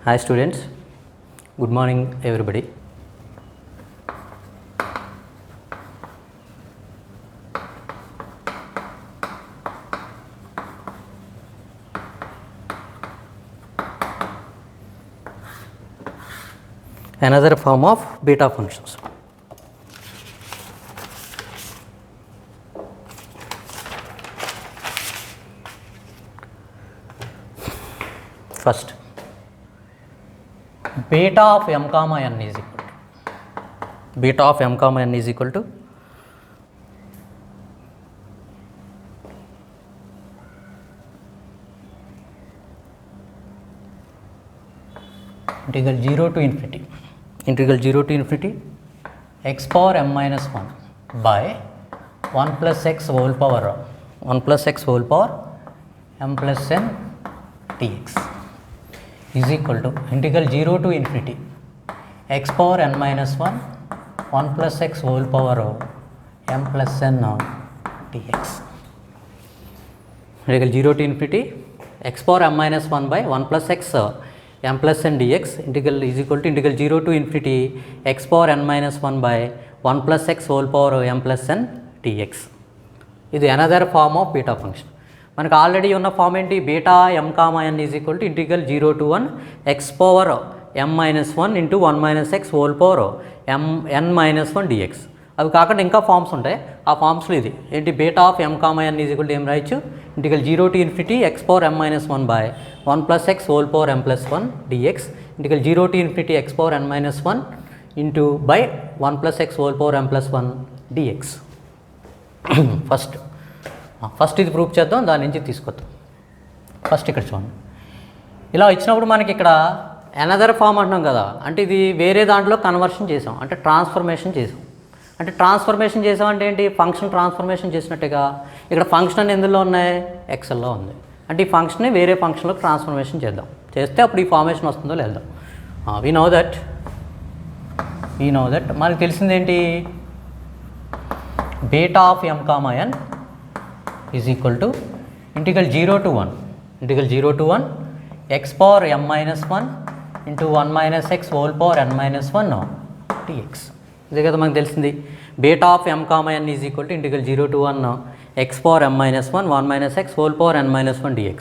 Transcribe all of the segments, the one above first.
Hi students, good morning everybody. Another form of beta functions. First, beta of m comma n is equal to beta of m comma n is equal to integral 0 to infinity x power m minus 1 by 1 plus x whole power m plus n dx is equal to integral 0 to infinity x power n minus 1 plus x whole power m plus n dx. Integral 0 to infinity x power m minus 1 by 1 plus x m plus n dx integral is equal to integral 0 to infinity x power n minus 1 by 1 plus x whole power m plus n dx. ఇది another form of beta function. మనకు already ఉన్న form ఏంటి? Beta m comma n is equal to integral 0 to 1 x power m minus 1 into 1 minus x whole power n minus 1 dx. అవి కాకుండా ఇంకా forms ఉంటాయి. ఆ ఫార్మ్స్లో ఇది ఏంటి? Beta of m comma n is equal to ఏం రాయొచ్చు? Integral 0 to infinity x power m minus 1 by 1 plus x whole power m plus 1 dx. Integral 0 to infinity x power n minus 1 into by 1 plus x whole power m plus 1 dx. First ఇది proof చేద్దాం, దాని నుంచి తీసుకొద్దాం. First ఇక్కడ చూడండి, ఇలా ఇచ్చినప్పుడు మనకి ఇక్కడ అనదర్ ఫామ్ అంటున్నాం కదా, అంటే ఇది వేరే దాంట్లో కన్వర్షన్ చేసాం, అంటే ట్రాన్స్ఫర్మేషన్ చేసాం. అంటే ట్రాన్స్ఫర్మేషన్ చేసాం అంటే ఏంటి? ఫంక్షన్ ట్రాన్స్ఫర్మేషన్ చేసినట్టుగా. ఇక్కడ ఫంక్షన్ అని ఎందులో ఉన్నాయి? ఎక్సెల్లో ఉంది. అంటే ఈ ఫంక్షన్ని వేరే ఫంక్షన్లోకి ట్రాన్స్ఫర్మేషన్ చేద్దాం. చేస్తే అప్పుడు ఈ ఫార్మేషన్ వస్తుందో లేదో. వీ నో దట్ మనకు తెలిసిందేంటి? Beta of m comma n is equal to integral 0 to 1 x power m minus 1 into 1 minus x whole power n minus 1 dx. ఇదే కదా మనకు తెలిసింది. Beta of m comma n is equal to integral 0 to 1 x power m minus 1 1 minus x whole power n minus 1 dx.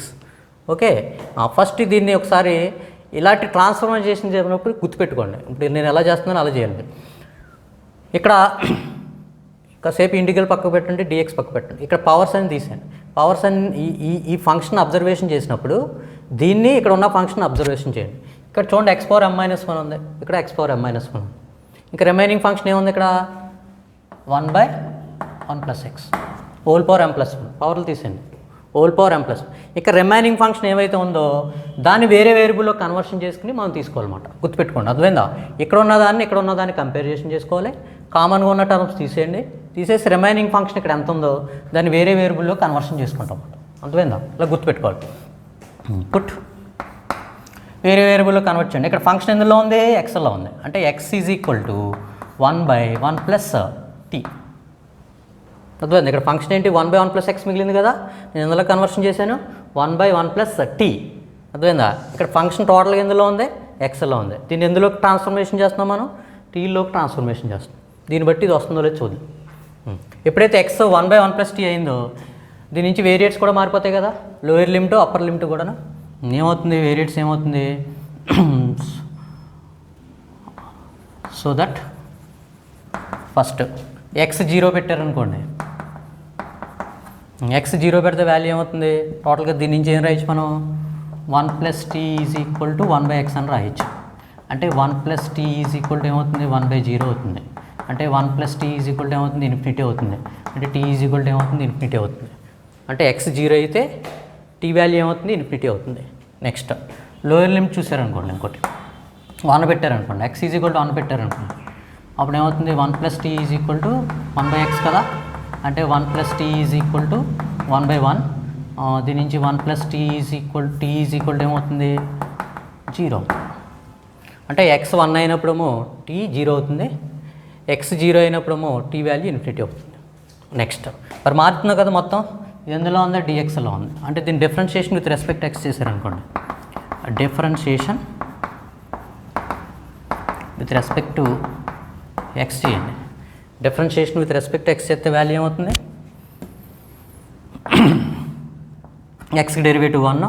Okay, first దీన్ని ఒకసారి ఇలాంటి transformation చేసినప్పుడు గుర్తుపెట్టుకోండి. ఇప్పుడు నేను ఎలా చేస్తున్నానో అలా చేయండి. ఇక్కడ కాసేపు ఇంటిగ్రల్ పక్కకు పెట్టండి, dx పక్క పెట్టండి. ఇక్కడ పవర్స్ అని తీసాను. పవర్స్ అని ఈ ఫంక్షన్ అబ్జర్వేషన్ చేసినప్పుడు దీన్ని ఇక్కడ ఉన్న ఫంక్షన్ అబ్జర్వేషన్ చేయండి. ఇక్కడ చూడండి, x పవర్ m మైనస్ 1 ఉంది, ఇక్కడ x పవర్ m మైనస్ 1 ఉంది. ఇంకా రిమైనింగ్ ఫంక్షన్ ఏముంది? ఇక్కడ 1 by 1 plus x whole power m plus 1. పవర్లు తీసేయండి, హోల్ పవర్ m ప్లస్ 1. ఇక్కడ రిమైనింగ్ ఫంక్షన్ ఏమైతే ఉందో దాన్ని వేరే వేరియబుల్లో కన్వర్షన్ చేసుకుని మనం తీసుకోవాలన్నమాట. గుర్తుపెట్టుకోండి, అర్థమైందా? ఇక్కడ ఉన్నదాన్ని కంపేర్ చేసుకోవాలి. కామన్గా ఉన్న టర్మ్స్ తీసేసి రిమైనింగ్ ఫంక్షన్ ఇక్కడ ఎంత ఉందో దాన్ని వేరే వేరియబుల్లో కన్వర్షన్ చేసుకుంటాం. అర్థమైందా? ఇలా గుర్తుపెట్టుకోవాలి. పుట్ వేరే వేరియబుల్లో కన్వర్ట్ చేయండి. ఇక్కడ ఫంక్షన్ ఎందులో ఉంది? ఎక్స్లో ఉంది. అంటే x is equal to 1 by 1 plus t. అర్థమైంది? ఇక్కడ ఫంక్షన్ ఏంటి? 1 బై 1 ప్లస్ x మిగిలింది కదా, నేను ఎందులో కన్వర్షన్ చేశాను? 1 బై 1 ప్లస్ t. అర్థమైందా? ఇక్కడ ఫంక్షన్ టోటల్గా ఎందులో ఉంది? ఎక్స్లో ఉంది. దీన్ని ఎందులోకి ట్రాన్స్ఫర్మేషన్ చేస్తున్నాం? మనం టీలోకి ట్రాన్స్ఫర్మేషన్ చేస్తున్నాం. దీన్ని బట్టి ఇది వస్తుందో లేదో చూద్దాం. ఎప్పుడైతే x 1 బై 1 ప్లస్ t అయిందో దీని నుంచి వేరియట్స్ కూడా మారిపోతాయి కదా, లోయర్ లిమిట్ అప్పర్ లిమిట్ కూడా. ఏమవుతుంది? వేరియట్స్ ఏమవుతుంది? సో దట్ ఫస్ట్ x 0 పెట్టారనుకోండి, x 0 పెడితే వాల్యూ ఏమవుతుంది? టోటల్గా దీని నుంచి ఏం రాయొచ్చు మనం? 1 plus t is equal to 1 by x అని రాయొచ్చు. అంటే 1 plus t is equal to ఏమవుతుంది? 1 బై 0 అవుతుంది. అంటే 1 plus t is equal to ఏమవుతుంది? ఇన్ఫినిటీ అవుతుంది. అంటే t ఈజ్ ఈక్వల్ టు ఏమవుతుంది? ఇన్ఫినిటీ అవుతుంది. అంటే x 0 అయితే t వాల్యూ ఏమవుతుంది? ఇన్ఫినిటీ అవుతుంది. నెక్స్ట్ లోయర్ లిమిట్ చూసారనుకోండి, ఇంకోటి 1 పెట్టారనుకోండి, x ఈజ్ ఈక్వల్ టు 1 పెట్టారనుకోండి, అప్పుడు ఏమవుతుంది? 1 plus t is equal to 1 by x కదా. అంటే 1 plus t is equal to 1 by 1. దీని నుంచి 1 plus t is equal to ఏమవుతుంది? 0 అవుతుంది. అంటే x 1 అయినప్పుడేమో t 0 అవుతుంది, x 0 అయినప్పుడేమో t వాల్యూ ఇన్ఫినిటీ అవుతుంది. నెక్స్ట్ మరి మారుతుంది కదా మొత్తం, ఇది ఎందులో ఉంది? dxలో ఉంది. అంటే దీని డిఫరెన్షియేషన్ విత్ రెస్పెక్ట్ x చేశారనుకోండి, differentiation with respect to x చేయండి. Differentiation with respect to x చేస్తే వాల్యూ ఏమవుతుంది, ఎక్స్కి డెరివేటివ్ 1,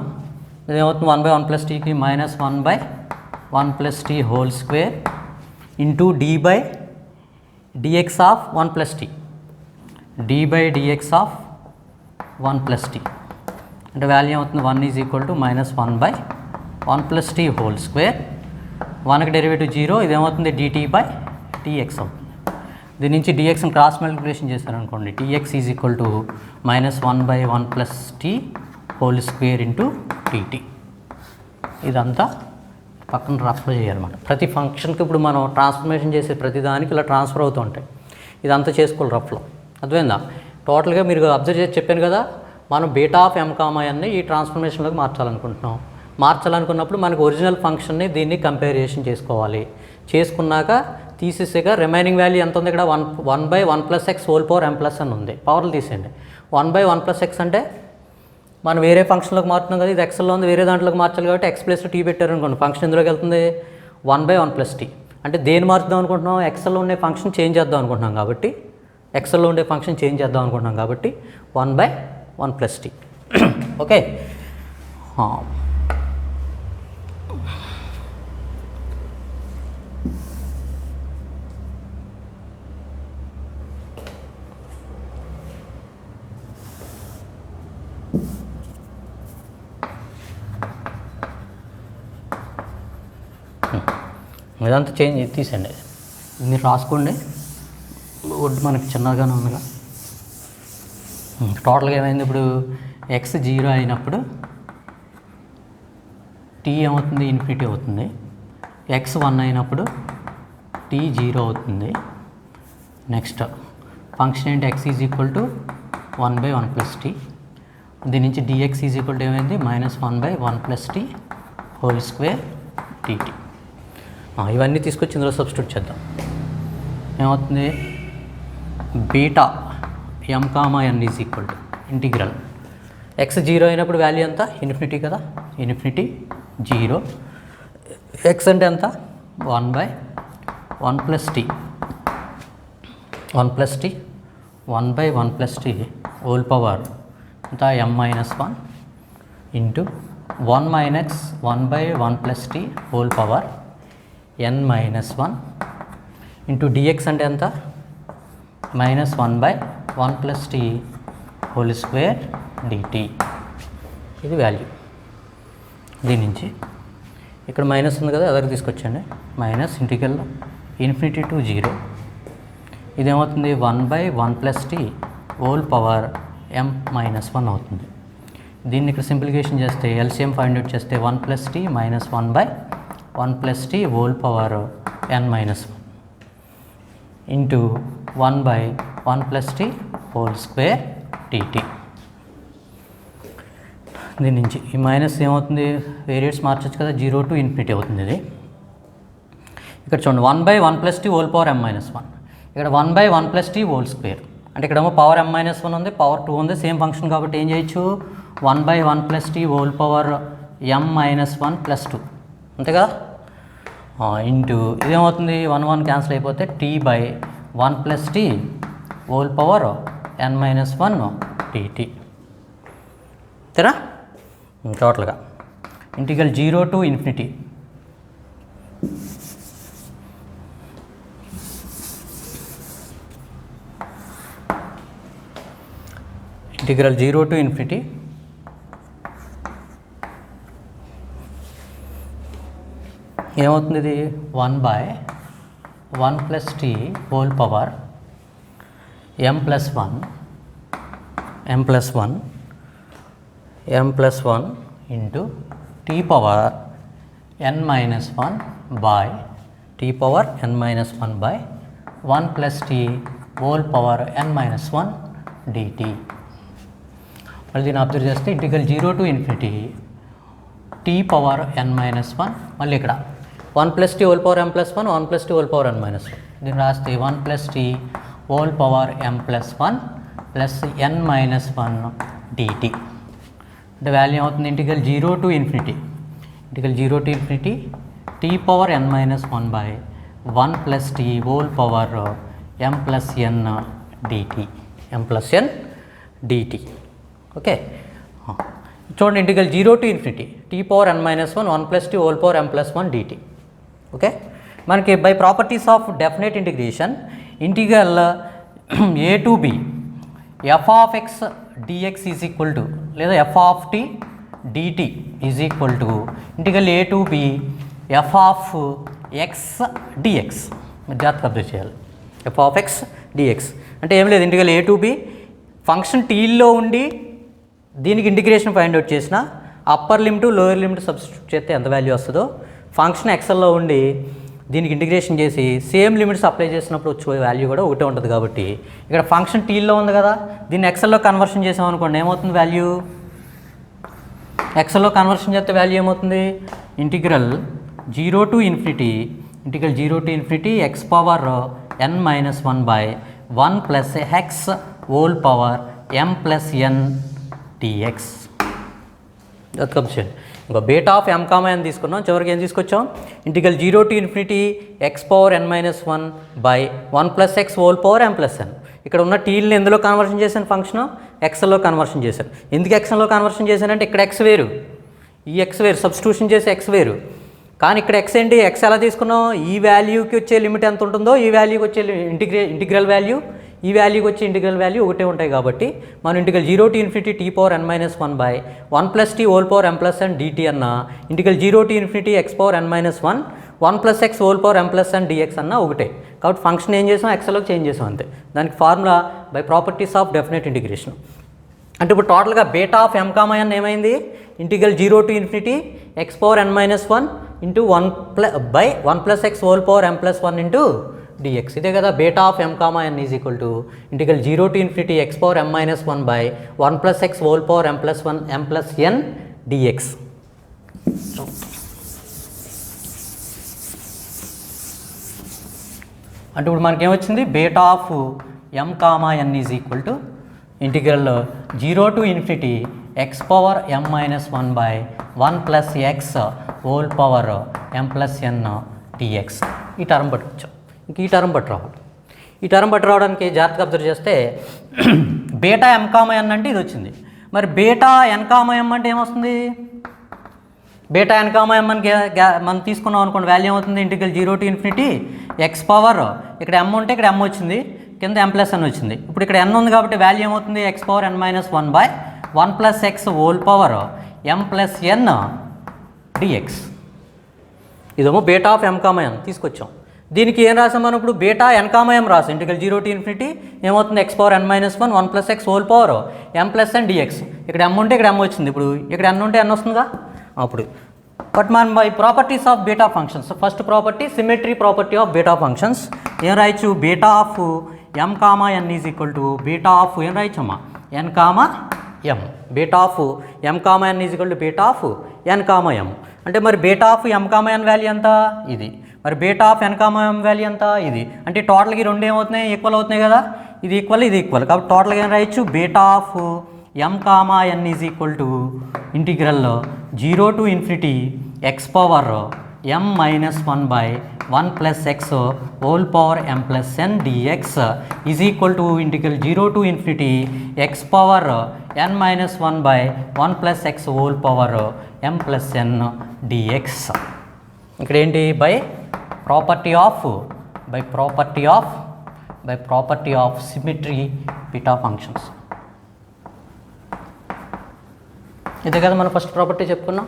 ఇదేమవుతుంది 1/1+tకి -1/1+t whole square into d/dx of 1+t, d/dx of 1+t అంటే వాల్యూ ఏమవుతుంది 1 is equal to -1/1+t whole square, 1కి డెరివేటివ్ 0, ఇదేమవుతుంది dt/dx అవుతుంది. దీని నుంచి dxని క్రాస్ మల్టిప్లికేషన్ చేశారనుకోండి, dx is equal to -1/1+t whole square into dt. ఇదంతా పక్కన రఫ్లో చేయాలన్నమాట. ప్రతి ఫంక్షన్కి ఇప్పుడు మనం ట్రాన్స్ఫర్మేషన్ చేసే ప్రతి దానికి ఇలా ట్రాన్స్ఫర్ అవుతూ ఉంటాయి. ఇదంతా చేసుకోవాలి రఫ్లో, అర్థమైందా? టోటల్గా మీరు అబ్జర్వ్ చేసి చెప్పాను కదా, మనం బీటా ఆఫ్ m, n ఈ ట్రాన్స్ఫర్మేషన్లోకి మార్చాలనుకుంటున్నాం. మార్చాలనుకున్నప్పుడు మనకు ఒరిజినల్ ఫంక్షన్ని దీన్ని కంపారిజన్ చేసుకోవాలి. చేసుకున్నాక తీసేసాక రిమైనింగ్ వాల్యూ ఎంత ఉంది ఇక్కడ, 1/1+x హోల్ పవర్ m+n ఉంది. పవర్లు తీసేయండి. 1/1+x అంటే మనం వేరే ఫంక్షన్లోకి మారుతున్నాం కదా, ఇది ఎక్స్లో ఉంది, వేరే దాంట్లోకి మార్చాలి కాబట్టి x ప్లస్ t పెట్టారు అనుకోండి, ఫంక్షన్ ఇందులోకి వెళ్తుంది 1/1+t. అంటే దేని మార్చుదాం అనుకుంటున్నాం, ఎక్స్లో ఉండే ఫంక్షన్ చేంజ్ చేద్దాం అనుకుంటున్నాం కాబట్టి, ఎక్స్లో ఉండే ఫంక్షన్ చేంజ్ చేద్దాం అనుకుంటున్నాం కాబట్టి 1/1+t. ఓకే, ఇదంతా చేంజ్ తీసండి, మీరు రాసుకోండి. వుడ్ మనకి చిన్నగానే ఉందిగా. టోటల్గా ఏమైంది, ఇప్పుడు ఎక్స్ 0 అయినప్పుడు టీ ఏమవుతుంది, ఇన్ఫినిటీ అవుతుంది. ఎక్స్ 1 అయినప్పుడు టీ 0 అవుతుంది. నెక్స్ట్ ఫంక్షన్ ఏంటి, X is equal to 1/1+t. దీని నుంచి డిఎక్స్ ఈజ్ ఈక్వల్ టు ఏమైంది, -1/1+t హోల్ స్క్వేర్ dt. ఇవన్నీ తీసుకొచ్చి ఇందులో సబ్స్టిట్యూట్ చేద్దాం. ఏమవుతుంది, beta m, n is equal to integral X 0 అయినప్పుడు వాల్యూ ఎంత, ఇన్ఫినిటీ కదా, ఇన్ఫినిటీ 0. ఎక్స్ అంటే ఎంత, 1/1+t 1/1+t హోల్ పవర్ ఎంత, m-1 into 1/1+t whole power n-1 into dx అంటే ఎంత, -1/1+t హోల్ స్క్వేర్ dt. ఇది వాల్యూ. దీని నుంచి ఇక్కడ మైనస్ ఉంది కదా, అదర్ తీసుకొచ్చండి, మైనస్ ఇంటిగ్రల్ ఇన్ఫినిటీ టు 0. ఇదేమవుతుంది 1/1+t హోల్ పవర్ m-1 అవుతుంది. దీన్ని ఇక్కడ సింప్లిఫికేషన్ చేస్తే ఎల్సిఎం ఫైండ్ అవుట్ చేస్తే 1+t -1/1+t whole power n-1 into 1/1+t whole square dt. దీని నుంచి ఈ మైనస్ ఏమవుతుంది, వేరియట్స్ మార్చచ్చు కదా, 0 to ∞ అవుతుంది. ఇది ఇక్కడ చూడండి 1/1+t హోల్ పవర్ m-1, ఇక్కడ 1/1+t హోల్ స్క్వేర్ అంటే ఇక్కడేమో పవర్ m-1 ఉంది, పవర్ 2 ఉంది, సేమ్ ఫంక్షన్ కాబట్టి ఏం చేయొచ్చు, 1/1+t హోల్ పవర్ m-1 + 2 అంతే కదా, ఇంటూ ఇదేమవుతుంది 1 క్యాన్సిల్ అయిపోతే t/1+t whole power n-1 dt. అంతేనా, టోటల్గా ఇంటిగ్రల్ 0 to ∞. Integral 0 to ∞. ఏమవుతుంది, ఇది 1/1+t whole power m+1 into t power n-1 by t power n-1 by 1+t whole power n-1 dt. మళ్ళీ దీన్ని observe చేస్తే integral 0 to ∞ t power n-1, మళ్ళీ ఇక్కడ 1+t whole power m+1 1+t whole power n-1. దీన్ని రాస్తే 1+t whole power m+1 plus n-1 dt. అంటే value అవుతుంది integral 0 to ∞, integral 0 to ∞ t power n-1 by 1 plus t whole power m plus n dt, m plus n dt. Okay, చూడండి integral 0 to infinity t power n minus 1 1 plus t whole power m plus 1 dt. Okay, మనకి by properties of definite integration integral a to b f of x dx is equal to లేదా f of t dt is equal to integral a to b f of x dx. మీరు జాగ్రత్తగా observe చేయాలి. f of x dx అంటే ఏం లేదు, integral a to b function టీలో ఉండి దీనికి ఇంటిగ్రేషన్ ఫైండ్ అవుట్ చేసిన upper limit lower limit substitute చేస్తే ఎంత వాల్యూ వస్తుందో ఫంక్షన్ ఎక్సెల్లో ఉండి దీనికి ఇంటిగ్రేషన్ చేసి సేమ్ లిమిట్స్ అప్లై చేసినప్పుడు వచ్చే వాల్యూ కూడా ఒకటే ఉంటుంది. కాబట్టి ఇక్కడ ఫంక్షన్ టీల్లో ఉంది కదా, దీన్ని ఎక్సెల్లో కన్వర్షన్ చేసామనుకోండి ఏమవుతుంది వాల్యూ, ఎక్సెల్లో కన్వర్షన్ చేస్తే వాల్యూ ఏమవుతుంది, integral 0 to infinity integral 0 to infinity x power n minus 1 by 1 plus x whole power m plus n dx. ఇంకా beta of m comma n తీసుకున్నాం, చివరికి ఏం తీసుకొచ్చాం, integral 0 to infinity x power n minus 1 by 1 plus x whole power m plus n. ఇక్కడ ఉన్న టీల్ని ఎందులో conversion చేశాను, function ఎక్స్ఎల్లో conversion చేశాను. ఎందుకు ఎక్స్ఎల్లో కన్వర్షన్ చేశానంటే ఇక్కడ ఎక్స్ వేరు, ఈ ఎక్స్ వేరు, సబ్స్టిట్యూషన్ చేసి ఎక్స్ వేరు. కానీ ఇక్కడ ఎక్స్ ఏంటి, ఎక్స్ ఎలా తీసుకున్నాం, ఈ వాల్యూకి వచ్చే లిమిట్ ఎంత ఉంటుందో ఈ వాల్యూకి వచ్చే ఇంటిగ్రల్ వాల్యూ, ఈ వాల్యూకి వచ్చే ఇంటిగ్రల్ వాల్యూ ఒకటే ఉంటాయి. కాబట్టి మనం integral 0 to infinity t power n minus 1 by 1 plus t whole power m plus n dt అన్న integral 0 to infinity x power n minus 1 1 plus x whole power m plus n dx అన్న ఒకటే. కాబట్టి function ఏం చేసాం, ఎక్స్లోకి change చేసాం అంతే. దానికి formula by properties of definite integration. అంటే ఇప్పుడు టోటల్గా beta of m comma n ఏమైంది, integral 0 to infinity x power n minus 1 into 1 plus x whole power m plus 1 into dx. ఇదే కదా beta of m comma n is equal to integral 0 to infinity x power m minus 1 by 1 plus x whole power m plus 1 m plus n dx. అంటే ఇప్పుడు మనకేమొచ్చింది, beta of m comma n is equal to integral 0 to infinity x power m minus 1 by 1 plus x whole power m plus n dx. ఈ term పట్టుకొచ్చాం. ఇంక ఈ term పట్టు రావాలి. ఈ term పట్టు రావడానికి జాగ్రత్తగా అబ్జర్వ్ చేస్తే బీటా m కామా n అంటే ఇది వచ్చింది. మరి బీటా n కామా m అంటే ఏమొస్తుంది, బీటా n కామా m అని మనం తీసుకున్నాం అనుకోండి, వాల్యూ ఏమవుతుంది, integral 0 to infinity x power ఇక్కడ m ఉంటే ఇక్కడ m వచ్చింది, కింద m plus n వచ్చింది. ఇప్పుడు ఇక్కడ n ఉంది కాబట్టి వాల్యూ ఏమవుతుంది, x power n minus 1 by 1 plus x whole power m plus n dx. ఇదేమో beta of m comma n తీసుకొచ్చాం. దీనికి ఏం రాసాం మనం ఇప్పుడు, బీటా n కామా m రాసాం. ఇంటిగ్రల్ 0 to infinity ఏమవుతుంది, x power n minus 1 1 plus x whole power m plus n dx. ఇక్కడ m ఉంటే ఇక్కడ m వచ్చింది, ఇప్పుడు ఇక్కడ n ఉంటే n వస్తుందిగా అప్పుడు. బట్ మనం by properties of beta functions, first property symmetry property of beta functions ఏం రాయొచ్చు, beta of m comma n is equal to beta of ఏం రాయొచ్చమ్మా, n comma m. Beta of m comma n is equal to beta of n comma m. అంటే మరి beta of m comma n value ఎంత, ఇది. మరి beta of n comma m value ఎంత, ఇది. అంటే టోటల్గా రెండు ఏమవుతున్నాయి, ఈక్వల్ అవుతున్నాయి కదా, ఇది ఈక్వల్ ఇది ఈక్వల్. కాబట్టి టోటల్గా ఏం రాయొచ్చు, beta of m comma n is equal to integral 0 to infinity x power m minus 1 by 1 plus x whole power m plus n dx is equal to integral 0 to infinity x power n minus 1 by 1 plus x whole power m plus n dx. ఇక్కడ ఏంటి, by property of symmetry beta functions. ఇదే కదా మనం first property చెప్పుకున్నాం.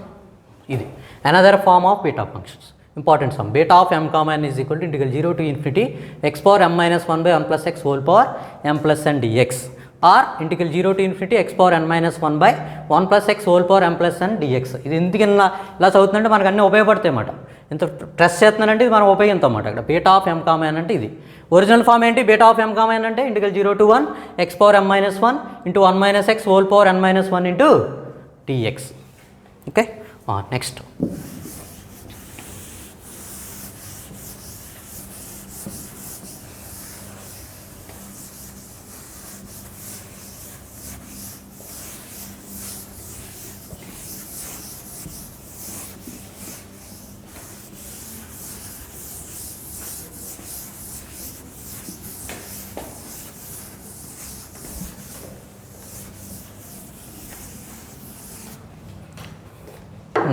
ఇది another form of beta functions. Important some, beta of m comma n is equal to integral 0 to infinity x power m minus 1 by 1 plus x whole power m plus n dx, or integral 0 to infinity x power n minus 1 by 1 plus x whole power m plus n dx. ఇది ఎందుకు ఇలా చదువుతుందంటే మనకు అన్నీ ఉపయోగపడతాయి అన్నమాట. ఇంత stress చేస్తున్నానంటే ఇది మనం ఉపయోగిస్తాం అన్నమాట. ఇక్కడ beta of m comma n అంటే ఇది. ఒరిజినల్ ఫామ్ ఏంటి, beta of m comma n అంటే integral 0 to 1 x power m minus 1 into 1 minus x whole power n minus 1 into dx. Okay, next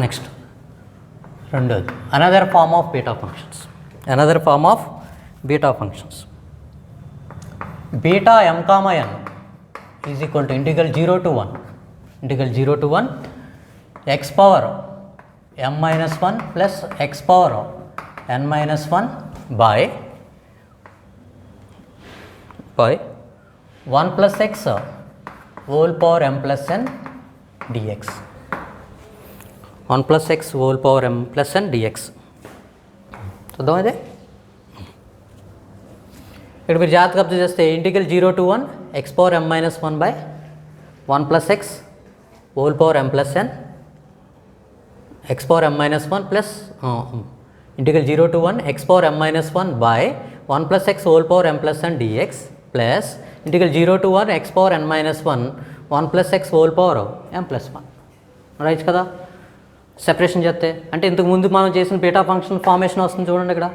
next రెండోది another form of beta functions. Another form of beta functions. Beta m comma n is equal to integral 0 to 1 x power m minus 1 plus x power n minus 1 by 1 plus x whole power m plus n dx. 1 plus x whole power m plus n dx. చూద్దాం ఇదే. ఇక్కడ మీరు జాగ్రత్తగా observe చేస్తే integral 0 to 1 x power m minus 1 by 1 plus x whole power m plus n x power m minus 1 plus integral 0 to 1 x power m minus 1 by 1 plus x whole power m plus n dx plus integral 0 to 1 x power n minus 1 1 plus x whole power m plus 1. Right కదా. Separation చేస్తే అంటే ఇంతకు ముందు మనం చేసిన beta function formation వస్తుంది చూడండి ఇక్కడ.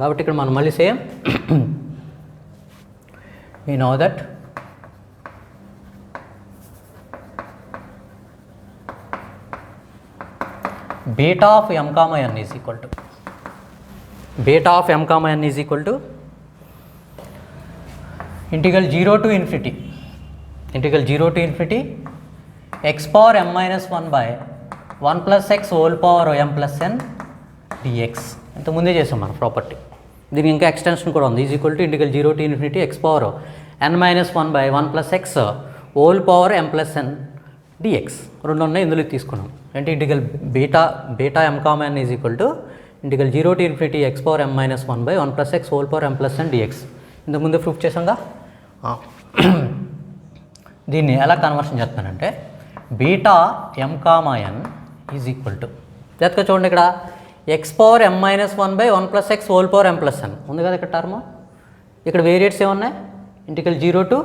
కాబట్టి ఇక్కడ మనం మళ్ళీ same we know that beta of m comma n is equal to integral 0 to infinity x power m minus 1 by 1 plus x whole power m plus n dx. ఇంత ముందే చేసాం మనం ప్రాపర్టీ. దీనికి ఇంకా ఎక్స్టెన్షన్ కూడా ఉంది. Is equal to integral 0 to infinity x power n minus 1 by 1 plus x whole power m plus n dx. రెండు ఉన్నాయి, ఇందులో తీసుకున్నాం. అంటే integral beta m comma n is equal to integral 0 to infinity x power m minus 1 by 1 plus x whole power m plus n dx. ఇంతకు ముందే proof చేసాంగా. దీన్ని ఎలా conversion చేస్తానంటే beta m comma n is equal to జాగ్రత్తగా చూడండి ఇక్కడ x power m minus 1 by 1 plus x whole power m plus n ఉంది కదా ఇక్కడ టర్మ్. ఇక్కడ వేరియట్స్ ఏమున్నాయి? Integral 0 to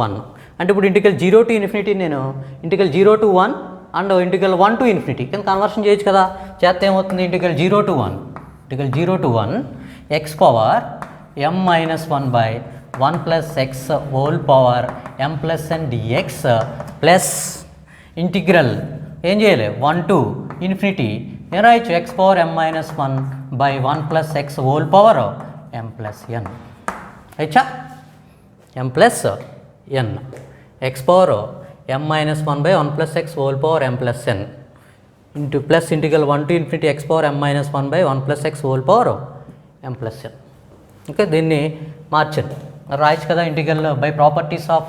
1. అంటే ఇప్పుడు ఇంటిగ్రల్ 0 to infinity నేను integral 0 to 1 and integral 1 to infinity కింద కన్వర్షన్ చేయొచ్చు కదా. చేస్తే ఏమవుతుంది? Integral 0 to 1 x power m minus 1 by 1 plus x whole power m plus n dx plus integral ఏం చేయాలి 1 to infinity ఏం రాయొచ్చు? x power m minus 1 by 1 plus x whole power m plus n. అయిచా m plus n x power m minus 1 by 1 plus x whole power m plus n into plus integral 1 to infinity x power m minus 1 by 1 plus x whole power m plus n. Okay, దీన్ని మార్చండి రాయొచ్చు కదా. Integral by properties of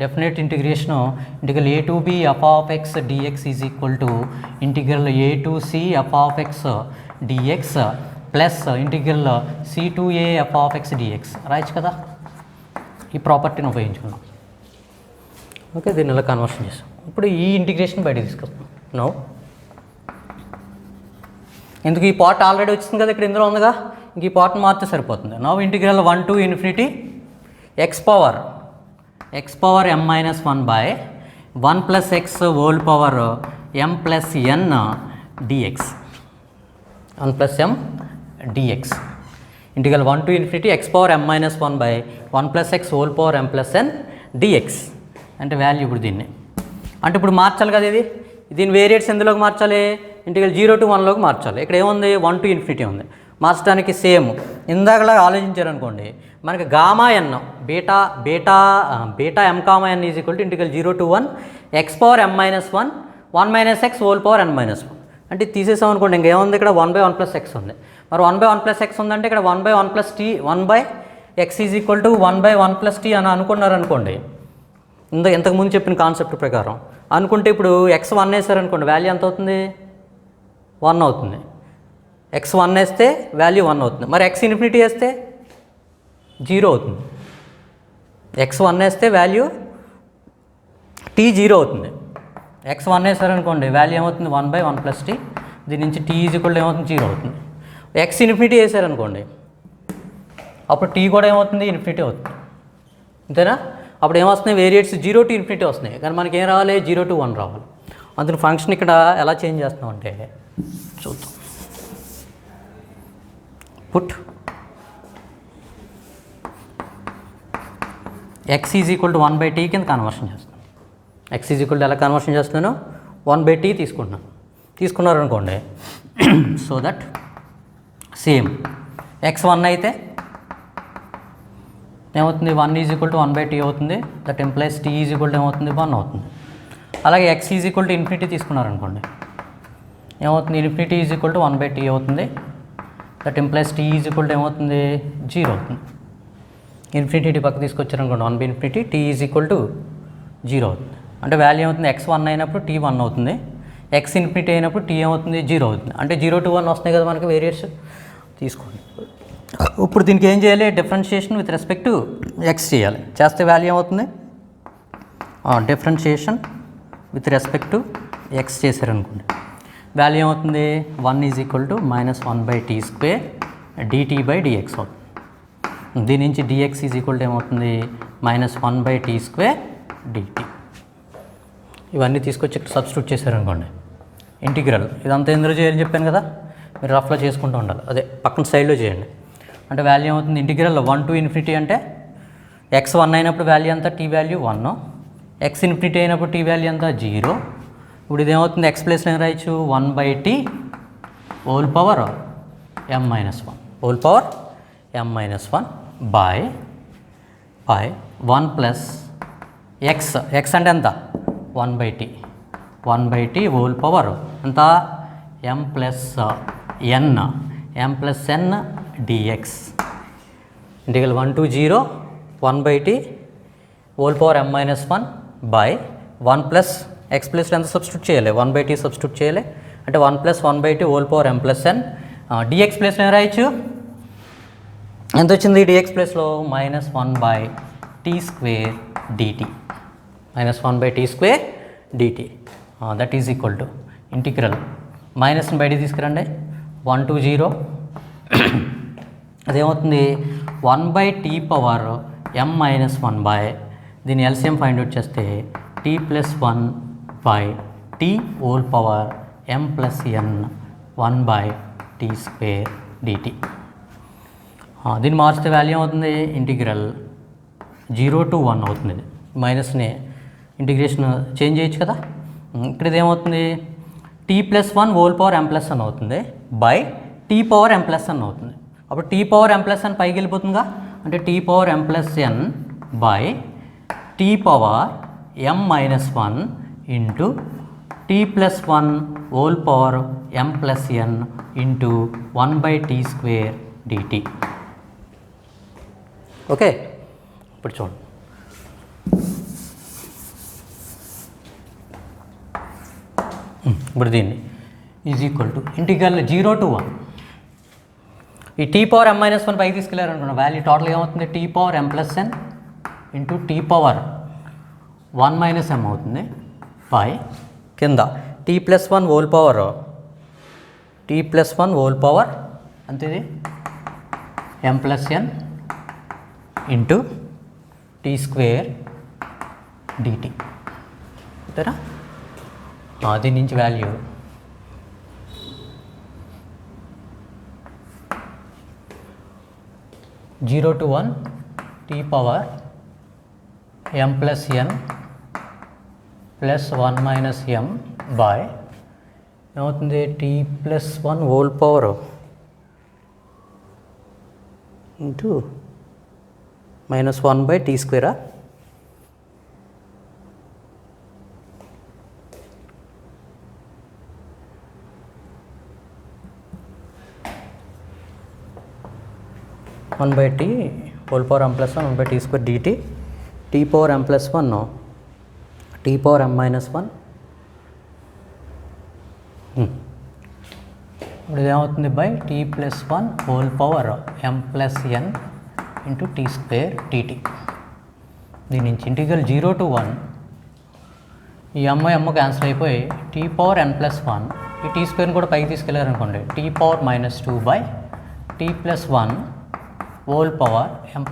definite integration integral a to b f of x dx is equal to integral a to c f of x dx plus integral c to a f of x dx రాయొచ్చు కదా. ఈ ప్రాపర్టీని ఉపయోగించుకున్నాం. Okay, దీన్ని ఇలా conversion చేస్తాం. ఇప్పుడు ఈ integration బయట తీసుకొస్తాం. నో ఎందుకు ఈ పార్ట్ ఆల్రెడీ వచ్చింది కదా, ఇక్కడ ఇందులో ఉందిగా, ఇంక ఈ పార్ట్ని మార్చితే సరిపోతుంది. No integral 1 to infinity x power m minus 1 by 1 plus x whole power m plus n dx. 1 plus m dx integral 1 to infinity x power m minus 1 by 1 plus x whole power m plus n dx. అంటే value ఇప్పుడు దీన్ని అంటే ఇప్పుడు మార్చాలి కదా. దీని variants ఎందులోకి మార్చాలి? Integral 0 to 1లోకి మార్చాలి. ఇక్కడ ఏముంది? 1 to infinity ఉంది. మార్చడానికి సేమ్ ఇందాకలా ఆలోచించారనుకోండి, మనకి gamma n beta m comma n is equal to integral 0 to 1 x power m minus 1 1 minus x whole power n minus 1. అంటే తీసేసాం అనుకోండి, ఇంకేముంది? ఇక్కడ 1 బై 1 ప్లస్ x ఉంది. మరి 1 బై 1 ప్లస్ x ఉందంటే ఇక్కడ 1 by 1 plus t 1 by x is equal to 1 by 1 plus t అని అనుకున్నారనుకోండి. ఇంతకుముందు చెప్పిన కాన్సెప్ట్ ప్రకారం అనుకుంటే ఇప్పుడు x 1 వేసారనుకోండి, వాల్యూ ఎంత అవుతుంది? 1 అవుతుంది. x 1 వేస్తే వాల్యూ 1 అవుతుంది. మరి x ఇన్ఫినిటీ వేస్తే 0 అవుతుంది. x 1 వేస్తే వాల్యూ t 0 అవుతుంది. x 1 వేసారనుకోండి, వాల్యూ ఏమవుతుంది? 1 బై 1 ప్లస్ t. దీని నుంచి t ఈజ్ ఈక్వల్ ఏమవుతుంది? 0 అవుతుంది. x ఇన్ఫినిటీ వేసారనుకోండి, అప్పుడు t కూడా ఏమవుతుంది? ఇన్ఫినిటీ అవుతుంది. అంతేనా? అప్పుడు ఏమొస్తున్నాయి? వేరియట్స్ 0 to infinity వస్తున్నాయి. కానీ మనకి ఏం రావాలి? 0 to 1 రావాలి. అందులో ఫంక్షన్ ఇక్కడ ఎలా చేంజ్ చేస్తున్నాం అంటే చూద్దాం. Put x is equal to 1 by t కింద కన్వర్షన్ చేస్తున్నాను. x ఈజ్ ఈక్వల్ టు ఎలా కన్వర్షన్ చేస్తున్నాను? 1 బై t తీసుకుంటున్నాను. తీసుకున్నారనుకోండి. సో దట్ సేమ్ x1 అయితే ఏమవుతుంది, 1 ఈజ్ ఈక్వల్ టు 1/t అవుతుంది. That implies t is equal to ఏమవుతుంది, 1 అవుతుంది. అలాగే x is equal to infinity తీసుకున్నారనుకోండి, ఏమవుతుంది, infinity is equal to 1/t అవుతుంది. That implies t is equal to ఏమవుతుంది, 0 అవుతుంది. ఇన్ఫినిటీ పక్క తీసుకొచ్చారనుకోండి, 1/∞, t ఈజ్ ఈక్వల్ టు 0 అవుతుంది. అంటే వాల్యూ ఏమవుతుంది, x1 అయినప్పుడు t 1 అవుతుంది, x ఇన్ఫినిటీ అయినప్పుడు t ఏమవుతుంది, 0 అవుతుంది. అంటే 0 to 1 వస్తున్నాయి కదా మనకి వేరియర్స్ తీసుకోండి. ఇప్పుడు దీనికి ఏం చేయాలి, differentiation with respect to x చేయాలి. చేస్తే వాల్యూ ఏమవుతుంది, differentiation with respect to x చేశారనుకోండి, వాల్యూ ఏమవుతుంది, 1 is equal to -1/t² dt/dx అవుతుంది. దీని నుంచి dx ఈజ్ ఈక్వల్ టు ఏమవుతుంది, -1/t² dt. ఇవన్నీ తీసుకొచ్చి ఇక్కడ సబ్స్టిట్యూట్ చేశారనుకోండి, ఇంటిగ్రల్ ఇదంతా ఎందులో చేయాలని చెప్పాను కదా, మీరు రఫ్లో చేసుకుంటూ ఉండాలి. అదే పక్కన సైడ్లో చేయండి. అంటే వాల్యూ ఏమవుతుంది, ఇంటిగ్రల్ 1 to ∞ అంటే x1 అయినప్పుడు వాల్యూ అంతా t వాల్యూ 1, x ఇన్ఫినిటీ అయినప్పుడు t వాల్యూ అంతా 0. ఇప్పుడు ఇదేమవుతుంది, x ప్లేస్లో ఏం రాయొచ్చు, 1/t whole power m-1 by 1 plus x అంటే ఎంత, 1/t హోల్ పవర్ ఎంత, m plus n dx integral 1 to 0 1/t whole power m-1 by 1 plus x plus ఎంత సబ్స్టిట్యూట్ చేయాలి, 1/t సబ్స్టిట్యూట్ చేయాలి. అంటే 1 plus 1/t whole power m+n dx ప్లేస్లో ఏం రాయొచ్చు, ఎంత వచ్చింది, dx ప్లేస్లో -1/t² dt, -1/t² dt. That is equal to integral మైనస్ని బయట తీసుకురండి, 1 to 0 అదేమవుతుంది, 1/t పవర్ m-1 బై దీని ఎల్సిఎం ఫైండ్ అవుట్ చేస్తే t + 1/t whole power m+n 1/t² dt. దీన్ని మార్చితే వాల్యూ ఏమవుతుంది, ఇంటిగ్రల్ 0 to 1 అవుతుంది. ఇది మైనస్ని ఇంటిగ్రేషన్ చేంజ్ చేయొచ్చు కదా. ఇక్కడ ఇదేమవుతుంది, t + 1 హోల్ పవర్ m+n అవుతుంది బై t పవర్ m+n అవుతుంది. అప్పుడు t పవర్ m+n పైకి వెళ్ళిపోతుందిగా, అంటే t power m+n by t power m-1 into t + 1 whole power m+n into 1/t² dt. Okay, ఇప్పుడు చూడండి, ఇప్పుడు దీన్ని is equal to integral 0 to 1 ఈ t పవర్ m-1 పైకి తీసుకెళ్ళారనుకున్న వాల్యూ టోటల్గా ఏమవుతుంది, t పవర్ m+n ఇంటూ t పవర్ 1 - m అవుతుంది బై కింద t + 1 హోల్ పవర్ అంతేది m+n ఇంటూ t² dt. అంతేనా, దీని నుంచి వాల్యూ zero to 1 t power m+n plus 1 - m by ఏమవుతుంది, t + 1 whole power into -1/t². (1/t whole power m+1 1/t² dt t power m+1 t power m-1. ఇప్పుడు ఇదేమవుతుంది, by t + 1 whole power m+n into t² dt. దీని నుంచి integral 0 to 1 ఈ m cancel అయిపోయి t power n+1 ఈ t² కూడా పైకి తీసుకెళ్ళారనుకోండి, t power -2 by t + 1 whole power m+n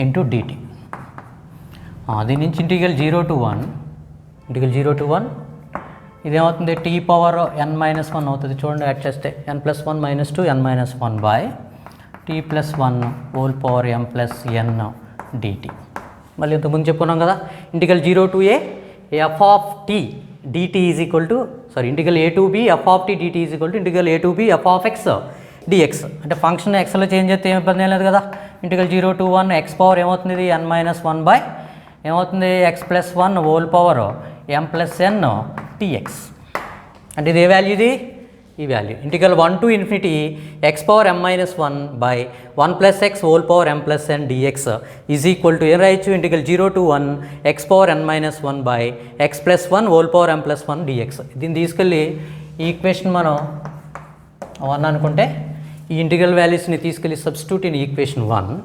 into dt. దీని నుంచి integral 0 to 1 ఇదేమవుతుంది, t power n-1 అవుతుంది. చూడండి, యాడ్ చేస్తే n+1 - 2 n-1 by t + 1 whole power m+n dt. మళ్ళీ ఇంతకుముందు చెప్పుకున్నాం కదా, integral 0 to a f of t dt is equal to sorry integral a to b f of t dt is equal to integral a to b f of x dx. అంటే function ఎక్స్లో change చేస్తే ఏం ఇబ్బంది ఏం లేదు కదా. Integral 0 to 1 x power ఏమవుతుంది, ఇది n-1 బై ఏమవుతుంది x+1 whole power m+n dx. అంటే ఇది ఏ వాల్యూ, ఇది ఈ value. Integral 1 to infinity x power m-1 by 1 + x whole power m+n dx is equal to ఏం రాయొచ్చు, integral 0 to 1 x power n-1 by x+1 whole power m+1 dx. దీన్ని తీసుకెళ్ళి ఈ equation మనం 1 అనుకుంటే ఈ ఇంటిగ్రల్ వాల్యూస్ని తీసుకెళ్ళి substitute in equation 1.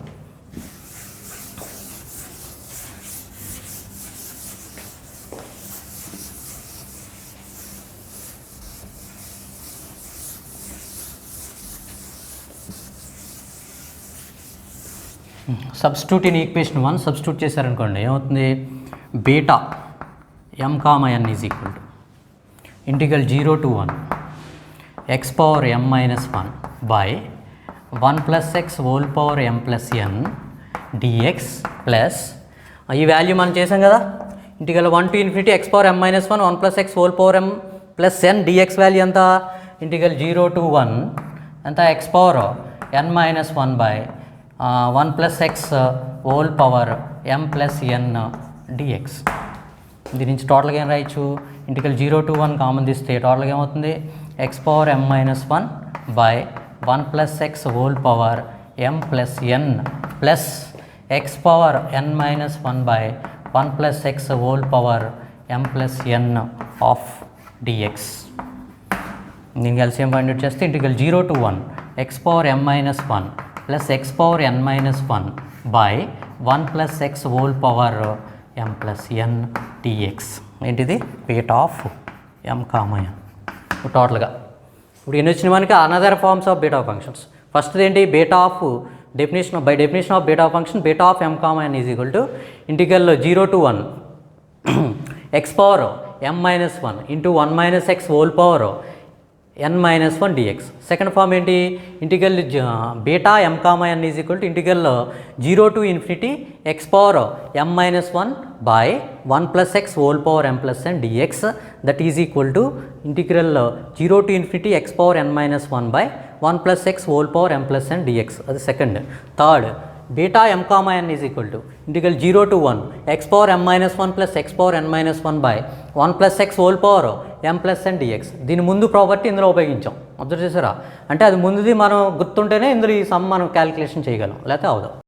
Substitute in equation 1 substitute చేశారనుకోండి ఏమవుతుంది, beta m, n is equal to integral 0 to 1 x power m-1 by 1 + x whole power m+n dx plus ఈ వాల్యూ మనం చేసాం కదా, integral 1 to infinity x power m-1 1 + x whole power m+n dx value ఎంత, integral 0 to 1 ఎంత x power n-1 by 1 + x whole power m+n dx. దీని నుంచి టోటల్గా ఏం రాయొచ్చు, ఇంటిగ్రల్ 0 to 1 కామన్ తీస్తే టోటల్గా ఏమవుతుంది, x power m-1 by 1 + x whole power m+n plus x power n-1 by 1 + x whole power m+n of dx. దీనికి LCM find out చేస్తే integral 0 to 1 x power m-1 plus x power n-1 by 1 + x whole power m+n dx. ఏంటిది beta of m, n. టోటల్గా ఇప్పుడు ఎన్ని వచ్చినాయి మనకి, another forms of beta functions. First ఏంటి, beta of definition by definition of beta function beta of m, n is equal to integral 0 to 1 x power m-1 into 1 - x whole power n-1 dx. Second form ఏంటి, integral beta m, n is equal to integral 0 to infinity x power m-1 by 1 + x whole power m+n dx that is equal to integral 0 to infinity x power n-1 by 1 + x whole power m+n dx. అది second. Third beta m, n is equal to integral 0 to 1 x power m-1 plus x power n-1 by 1 + x whole power m+n dx. దీని ముందు property ఇందులో ఉపయోగించాం, observe చేశారా. అంటే అది ముందుది మనం గుర్తుంటేనే ఇందులో ఈ సమ్ మనం క్యాలిక్యులేషన్ చేయగలం, లేకపోతే అవదు.